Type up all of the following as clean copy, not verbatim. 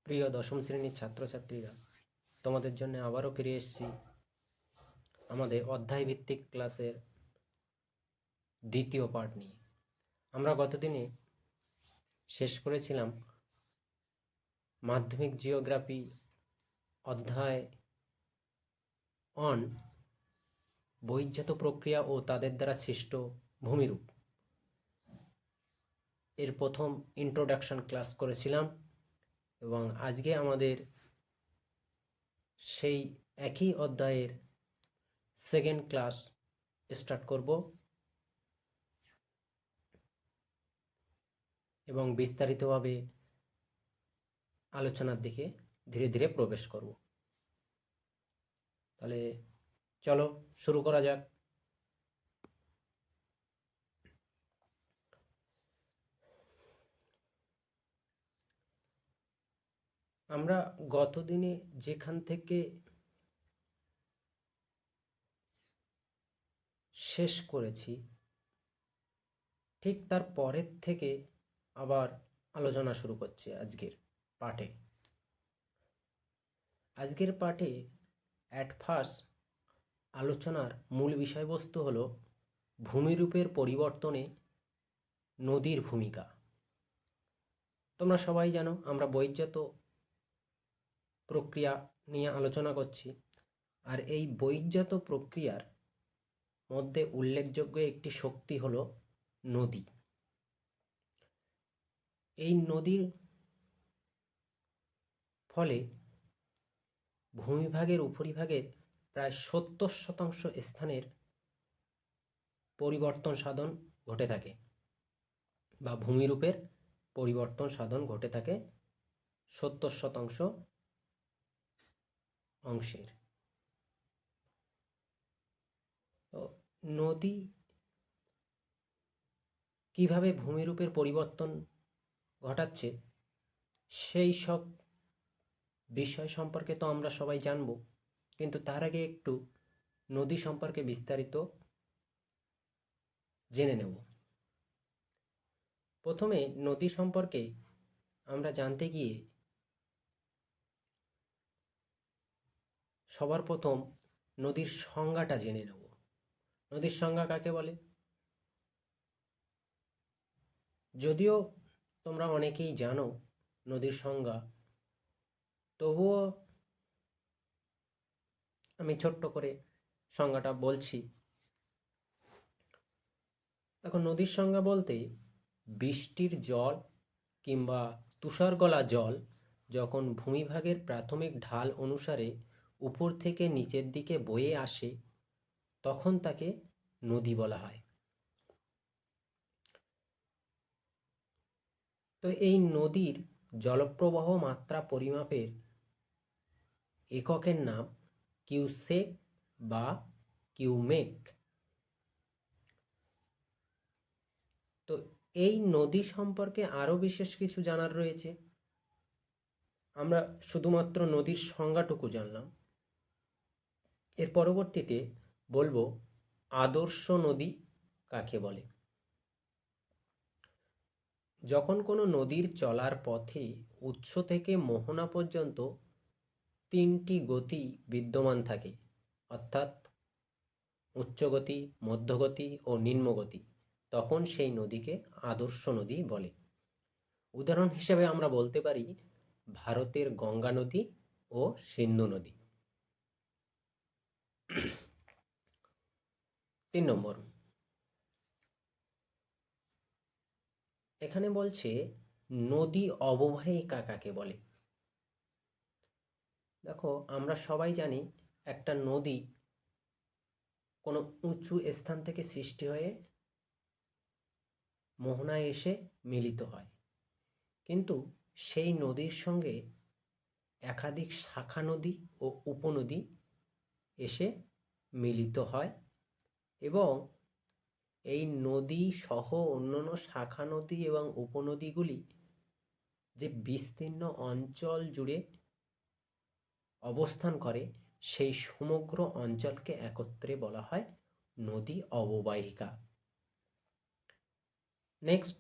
প্রিয় দশম শ্রেণীর ছাত্রছাত্রীরা, তোমাদের জন্য আবারও ফিরে এসেছি আমাদের অধ্যায়ভিত্তিক ক্লাসের দ্বিতীয় পার্ট নিয়ে। আমরা গতদিনে শেষ করেছিলাম মাধ্যমিক জিওগ্রাফি অধ্যায় অন বহির্জাত প্রক্রিয়া ও তাদের দ্বারা সৃষ্ট ভূমিরূপ এর প্রথম ইন্ট্রোডাকশন ক্লাস করেছিলাম, এবং আজকে আমাদের সেই একই অধ্যায়ের সেকেন্ড ক্লাস স্টার্ট করব এবং বিস্তারিতভাবে আলোচনার দিকে ধীরে ধীরে প্রবেশ করব। তাহলে চলো শুরু করা যাক। আমরা গত দিনে যেখান থেকে শেষ করেছি ঠিক তার পরের থেকে আবার আলোচনা শুরু করছে আজকের পাঠে। আজকের পাঠে অ্যাট ফার্স্ট আলোচনার মূল বিষয়বস্তু হলো ভূমিরূপের পরিবর্তনে নদীর ভূমিকা। তোমরা সবাই জানো আমরা বহির্জাত প্রক্রিয়া নিয়ে আলোচনা করছি, আর এই বহির্জাত প্রক্রিয়ার মধ্যে উল্লেখযোগ্য একটি শক্তি হলো নদী। এই নদীর ফলে ভূমিভাগের উপরিভাগের প্রায় 70% স্থানের পরিবর্তন সাধন ঘটে থাকে, বা ভূমিরূপের পরিবর্তন সাধন ঘটে থাকে 70% অংশের। তো নদী কিভাবে ভূমিরূপের পরিবর্তন ঘটাচ্ছে সেই সব বিষয় সম্পর্কে তো আমরা সবাই জানব, কিন্তু তার আগে একটু নদী সম্পর্কে বিস্তারিত জেনে নেব। প্রথমে নদী সম্পর্কে আমরা জানতে গিয়ে সবার প্রথম নদীর সংজ্ঞাটা জেনে নেব। নদীর সংজ্ঞা কাকে বলে? যদিও তোমরা অনেকেই জানো নদীর সংজ্ঞা, তবুও আমি ছোট্ট করে সংজ্ঞাটা বলছি। দেখো, নদীর সংজ্ঞা বলতে বৃষ্টির জল কিংবা তুষার গলা জল যখন ভূমিভাগের প্রাথমিক ঢাল অনুসারে উপর থেকে নিচের দিকে বয়ে আসে তখন তাকে নদী বলা হয়। তো এই নদীর জলপ্রবাহ মাত্রা পরিমাপের এককের নাম কিউসেক বা কিউমেক। তো এই নদী সম্পর্কে আরও বিশেষ কিছু জানার রয়েছে। আমরা শুধুমাত্র নদীর সংজ্ঞাটুকু জানলাম। এর পরবর্তীতে বলবো আদর্শ নদী কাকে বলে। যখন কোনো নদীর চলার পথে উৎস থেকে মোহনা পর্যন্ত 3টি গতি বিদ্যমান থাকে, অর্থাৎ উচ্চগতি, মধ্যগতি ও নিম্নগতি, তখন সেই নদীকে আদর্শ নদী বলে। উদাহরণ হিসেবে আমরা বলতে পারি ভারতের গঙ্গা নদী ও সিন্ধু নদী। 3 নম্বর, এখানে বলছে নদী অববাহিকা কাকে বলে। দেখো, আমরা সবাই জানি একটা নদী কোনো উঁচু স্থান থেকে সৃষ্টি হয়ে মোহনায় এসে মিলিত হয়, কিন্তু সেই নদীর সঙ্গে একাধিক শাখা নদী ও উপনদী এসে মিলিত হয়, এবং এই নদী সহ অন্যান্য শাখা নদী এবং উপনদীগুলি যে বিস্তীর্ণ অঞ্চল জুড়ে অবস্থান করে সেই সমগ্র অঞ্চলকে একত্রে বলা হয় নদী অববাহিকা। নেক্সট,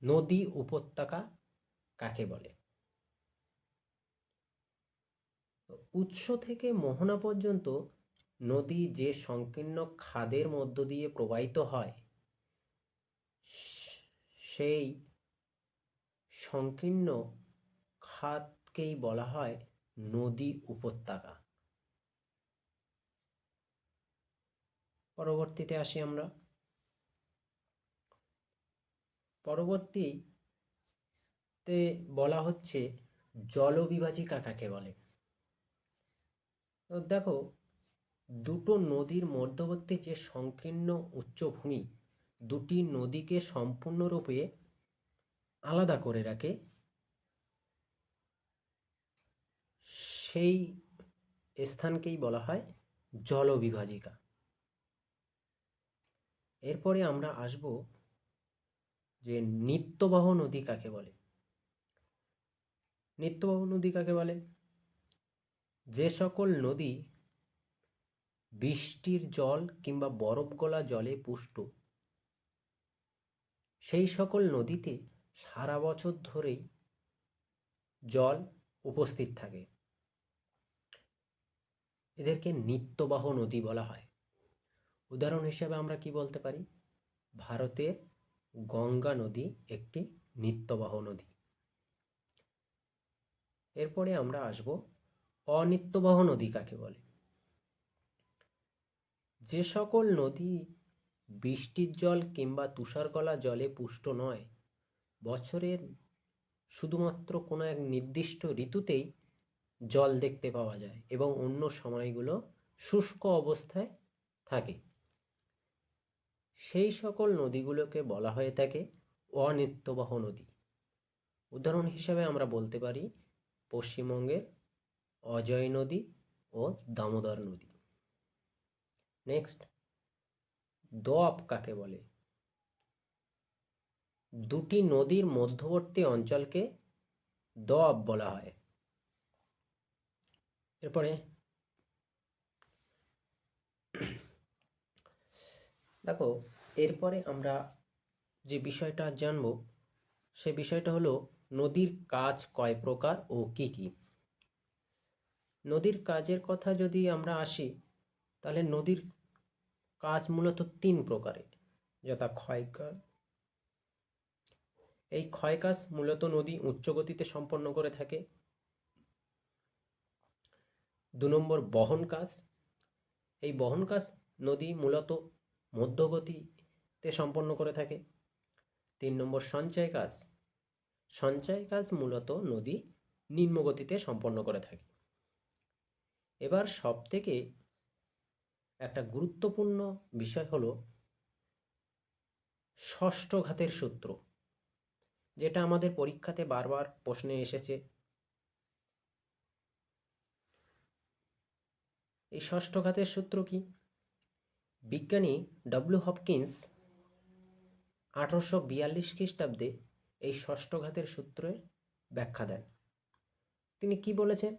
নদী উপত্যকা কাকে বলে? উৎস থেকে মোহনা পর্যন্ত নদী যে সংকীর্ণ খাদের মধ্য দিয়ে প্রবাহিত হয়, সেই সংকীর্ণ খাতকেই বলা হয় নদী উপত্যকা। পরবর্তীতে আসি আমরা। পরবর্তীতে বলা হচ্ছে জলবিভাজিকা কাকে বলে? তো দেখো, দুটো নদীর মধ্যবর্তী যে সংকীর্ণ উচ্চভূমি দুটি নদীকে সম্পূর্ণরূপে আলাদা করে রাখে, সেই স্থানকেই বলা হয় জলবিভাজিকা। এরপরে আমরা আসব যে নিত্যবাহ নদী কাকে বলে। নিত্যবাহ নদী কাকে বলে? যে সকল নদী বৃষ্টির জল কিংবা বরফ গলা জলে পুষ্ট, সেই সকল নদীতে সারা বছর ধরেই জল উপস্থিত থাকে, এদেরকে নিত্যবাহ নদী বলা হয়। উদাহরণ হিসেবে আমরা কি বলতে পারি? ভারতের গঙ্গা নদী একটি নিত্যবাহ নদী। এরপরে আমরা আসব অনিত্যবাহ নদী কাকে বলে। যে সকল নদী বৃষ্টির জল কিংবা তুষারগলা জলে পুষ্ট নয়, বছরের শুধুমাত্র কোনো এক নির্দিষ্ট ঋতুতেই জল দেখতে পাওয়া যায় এবং অন্য সময়গুলো শুষ্ক অবস্থায় থাকে, সেই সকল নদীগুলোকে বলা হয়ে থাকে অনিত্যবাহ নদী। উদাহরণ হিসেবে আমরা বলতে পারি পশ্চিমবঙ্গের অজয় নদী ও দামোদর নদী। নেক্সট, দোআব কাকে বলে? দুটি নদীর মধ্যবর্তী অঞ্চলকে দোআব বলা হয়। এরপরে দেখো, এরপরে আমরা যে বিষয়টা জানব সে বিষয়টা হলো নদীর কাজ কয় প্রকার ও কি কি। নদীর কাজের কথা যদি আমরা আসি, তাহলে নদীর কাজ মূলত 3 প্রকারের, যথা ক্ষয়কাজ। এই ক্ষয়কাজ মূলত নদী উচ্চ গতিতে সম্পন্ন করে থাকে। 2 নম্বর বহন কাজ। এই বহন কাজ নদী মূলত মধ্যগতিতে সম্পন্ন করে থাকে। 3 নম্বর সঞ্চয় কাজ। সঞ্চয় কাজ মূলত নদী নিম্নগতিতে সম্পন্ন করে থাকে। এবার সবথেকে একটা গুরুত্বপূর্ণ বিষয় হলো ষষ্ঠ ঘাতের সূত্র, যেটা আমাদের পরীক্ষাতে বারবার প্রশ্নে এসেছে। এই ষষ্ঠ ঘাতের সূত্র কি? বিজ্ঞানী ডব্লিউ হপকিন্স 1842 খ্রিস্টাব্দে এই ষষ্ঠ ঘাতের সূত্রের ব্যাখ্যা দেন। তিনি কি বলেছেন?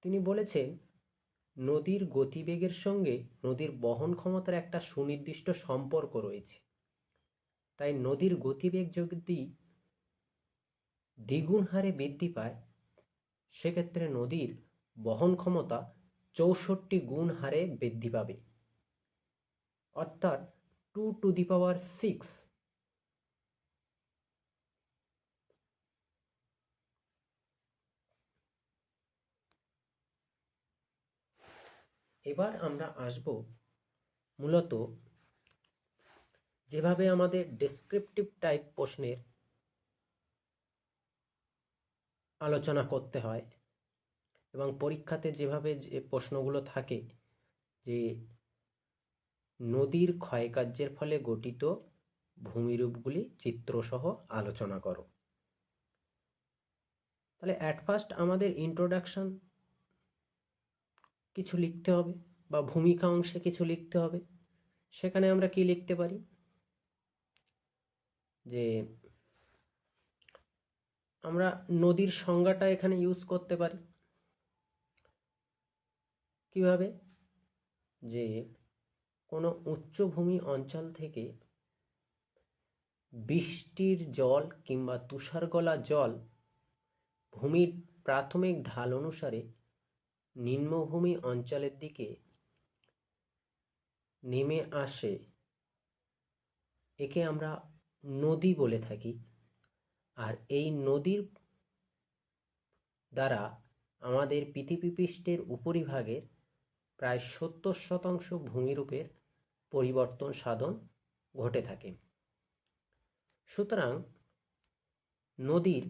তিনি বলেছেন নদীর গতিবেগের সঙ্গে নদীর বহন ক্ষমতার একটা সুনির্দিষ্ট সম্পর্ক রয়েছে। তাই নদীর গতিবেগ যদি দ্বিগুণ হারে বৃদ্ধি পায়, সেক্ষেত্রে নদীর বহন ক্ষমতা 64 গুণ হারে বৃদ্ধি পাবে, অর্থাৎ 2 টু দি পাওয়ার 6। এবার আমরা আসব মূলত যেভাবে আমাদের ডেসক্রিপটিভ টাইপ প্রশ্নের আলোচনা করতে হয় এবং পরীক্ষাতে যেভাবে যে প্রশ্নগুলো থাকে, যে নদীর ক্ষয়কার্যের ফলে গঠিত ভূমিরূপগুলি চিত্রসহ আলোচনা করো। তাহলে অ্যাট ফার্স্ট আমাদের ইন্ট্রোডাকশন কিছু লিখতে হবে বা ভূমিকা অংশে কিছু লিখতে হবে। সেখানে আমরা কি লিখতে পারি? যে আমরা নদীর সংজ্ঞাটা এখানে ইউজ করতে পারি। কিভাবে? যে কোনো উচ্চভূমি অঞ্চল থেকে বৃষ্টির জল কিংবা তুষার গলা জল ভূমির প্রাথমিক ঢাল অনুসারে নিম্নভূমি অঞ্চলের দিকে নেমে আসে, একে আমরা নদী বলে থাকি। আর এই নদীর দ্বারা আমাদের পৃথিবীপৃষ্ঠের উপরিভাগের প্রায় 70% ভূমিরূপের পরিবর্তন সাধন ঘটে থাকে। সুতরাং নদীর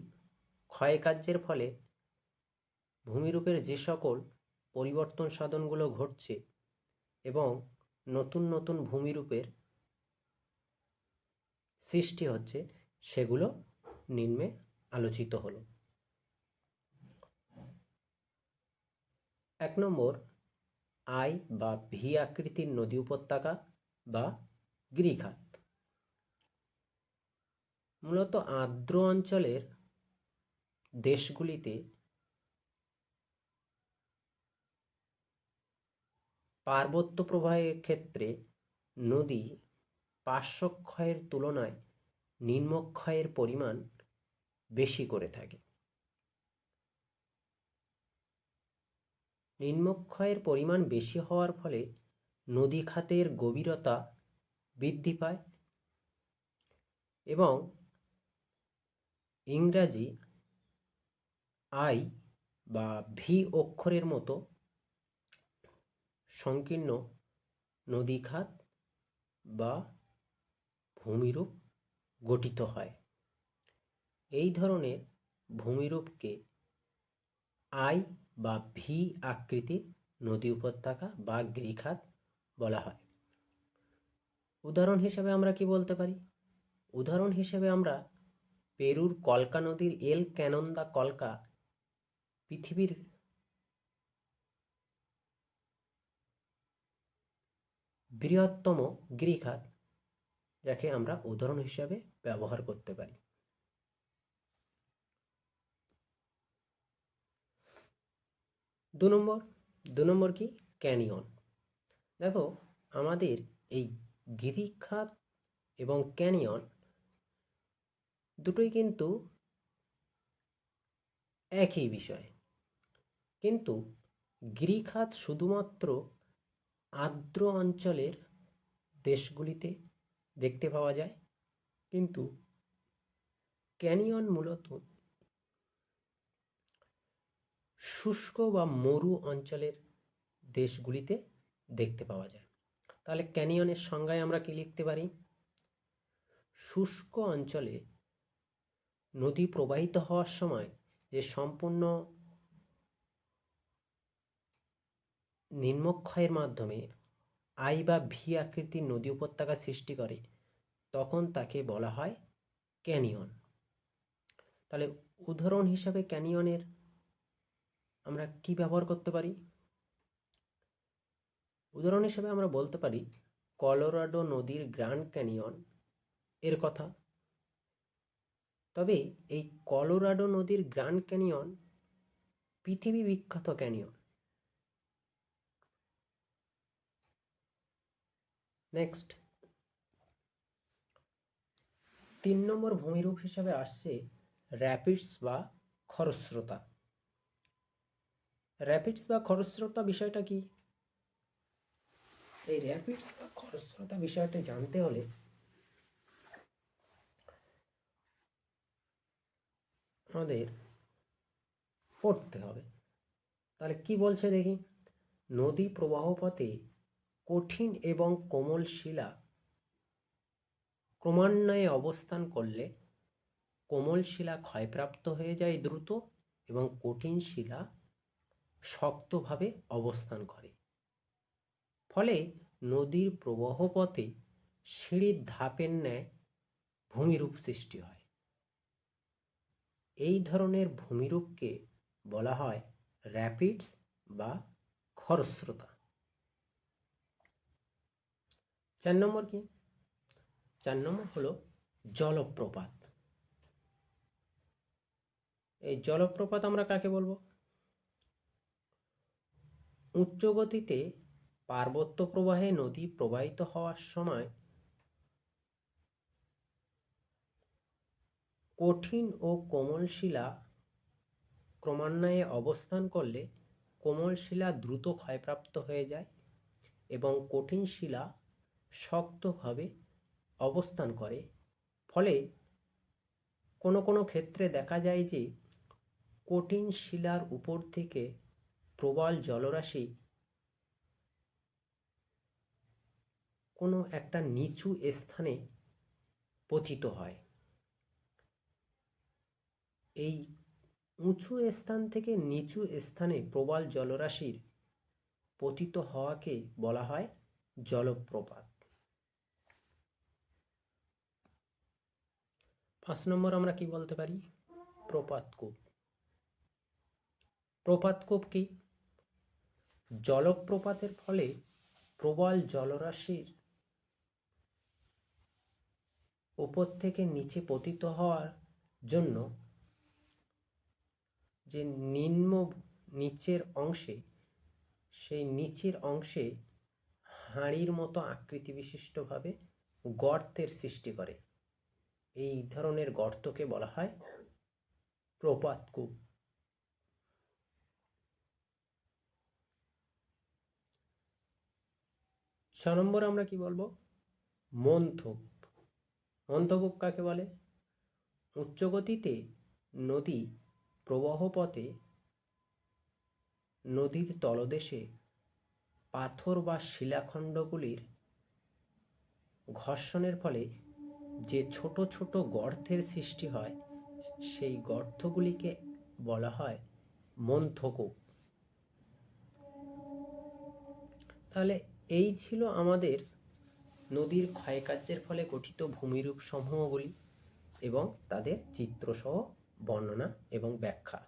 ক্ষয়কার্যের ফলে ভূমিরূপের যে সকল পরিবর্তন সাধনগুলো ঘটছে এবং নতুন নতুন ভূমিরূপের সৃষ্টি হচ্ছে, সেগুলো নিম্নে আলোচিত হলো। 1 নম্বর, আই বা ভি আকৃতির নদী উপত্যকা বা গিরিখাত। মূলত আর্দ্র অঞ্চলের দেশগুলিতে পার্বত্য প্রবাহের ক্ষেত্রে নদী পার্শ্বক্ষয়ের তুলনায় নিম্নক্ষয়ের পরিমাণ বেশি করে থাকে। নিম্নক্ষয়ের পরিমাণ বেশি হওয়ার ফলে নদী খাতের গভীরতা বৃদ্ধি পায় এবং ইংরাজি আই বা ভি অক্ষরের মতো সংকীর্ণ নদীখাত বা ভূমিরূপ গঠিত হয়। এই ধরনের ভূমিরূপকে আই বা ভি আকৃতির নদী উপত্যকা বা গিরিখাত বলা হয়। উদাহরণ হিসেবে আমরা কি বলতে পারি? উদাহরণ হিসেবে আমরা পেরুর কলকা নদীর এল ক্যানন দা কলকা পৃথিবীর বৃহত্তম গিরিখাত, যাকে আমরা উদাহরণ হিসেবে ব্যবহার করতে পারি। 2 নম্বর কি? ক্যানিয়ন। দেখো, আমাদের এই গিরিখাত এবং ক্যানিয়ন দুটোই কিন্তু একই বিষয়, কিন্তু গিরিখাত শুধুমাত্র আর্দ্র অঞ্চলের দেশগুলিতে দেখতে পাওয়া যায়, কিন্তু ক্যানিয়ন মূলত শুষ্ক বা মরু অঞ্চলের দেশগুলিতে দেখতে পাওয়া যায়। তাহলে ক্যানিয়নের সংজ্ঞায় আমরা কি লিখতে পারি? শুষ্ক অঞ্চলে নদী প্রবাহিত হওয়ার সময় যে সম্পূর্ণ নিম্নক্ষয়ের মাধ্যমে আই বা ভি আকৃতির নদী উপত্যকা সৃষ্টি করে, তখন তাকে বলা হয় ক্যানিয়ন। তাহলে উদাহরণ হিসাবে ক্যানিয়নের আমরা কি ব্যবহার করতে পারি? উদাহরণ হিসেবে আমরা বলতে পারি কলোরাডো নদীর গ্র্যান্ড ক্যানিয়ন এর কথা। তবে এই কলোরাডো নদীর গ্র্যান্ড ক্যানিয়ন পৃথিবী বিখ্যাত ক্যানিয়ন। নেক্সট, 3 নম্বর ভূমিরূপ হিসাবে আসছে র্যাপিডস বা খরস্রোতা। র্যাপিডস বা খরস্রোতা বিষয়টা কি? এই র্যাপিডস বা খরস্রোতা বিষয়টা জানতে হলে আমাদের পড়তে হবে। তাহলে কি বলছে দেখি? নদী প্রবাহ পথে কঠিন এবং কোমল শিলা ক্রমান্বয়ে অবস্থান করলে কোমল শিলা ক্ষয়প্রাপ্ত হয়ে যায় দ্রুত এবং কঠিন শিলা শক্তভাবে অবস্থান করে। ফলে নদীর প্রবাহ পথে সিঁড়ির ধাপের ন্যায় ভূমিরূপ সৃষ্টি হয়। এই ধরনের ভূমিরূপকে বলা হয় র্যাপিডস বা খরস্রোতা। 4 নম্বর কি? 4 নম্বর হলো জলপ্রপাত। এই জলপ্রপাত আমরা কাকে বলবো? উচ্চ গতিতে পার্বত্য প্রবাহে নদী প্রবাহিত হওয়ার সময় কঠিন ও কোমল শিলা ক্রমান্বয়ে অবস্থান করলে কোমল শিলা দ্রুত ক্ষয়প্রাপ্ত হয়ে যায় এবং কঠিন শিলা শক্তভাবে অবস্থান করে। ফলে কোনো কোনো ক্ষেত্রে দেখা যায় যে কঠিন শিলার উপর থেকে প্রবল জলরাশি কোনো একটা নিচু স্থানে পতিত হয়। এই উঁচু স্থান থেকে নিচু স্থানে প্রবল জলরাশির পতিত হওয়াকে বলা হয় জলপ্রপাত। 5 নম্বর আমরা কি বলতে পারি? প্রপাতকূপ। প্রপাতকূপ কি? জলপ্রপাতের ফলে প্রবল জলরাশির উপর থেকে নিচে পতিত হওয়ার জন্য যে নিচের অংশে, সেই নিচের অংশে হাঁড়ির মতো আকৃতি বিশিষ্টভাবে গর্তের সৃষ্টি করে। এই ধরনের গর্তকে বলা হয় প্রপাতকূপ। 6 নম্বর আমরা কি বলবো? মন্থকূপ। মন্থকূপ কাকে বলে? উচ্চ গতিতে নদী প্রবাহপথে নদীর তলদেশে পাথর বা শিলাখণ্ডগুলির ঘর্ষণের ফলে যে ছোট ছোট গর্তের সৃষ্টি হয়, সেই গর্তগুলিকে বলা হয় মন্থকূপ। তাহলে এই ছিল আমাদের নদীর ক্ষয়কার্যের ফলে গঠিত ভূমিরূপ সমূহগুলি এবং তাদের চিত্রসহ বর্ণনা এবং ব্যাখ্যা।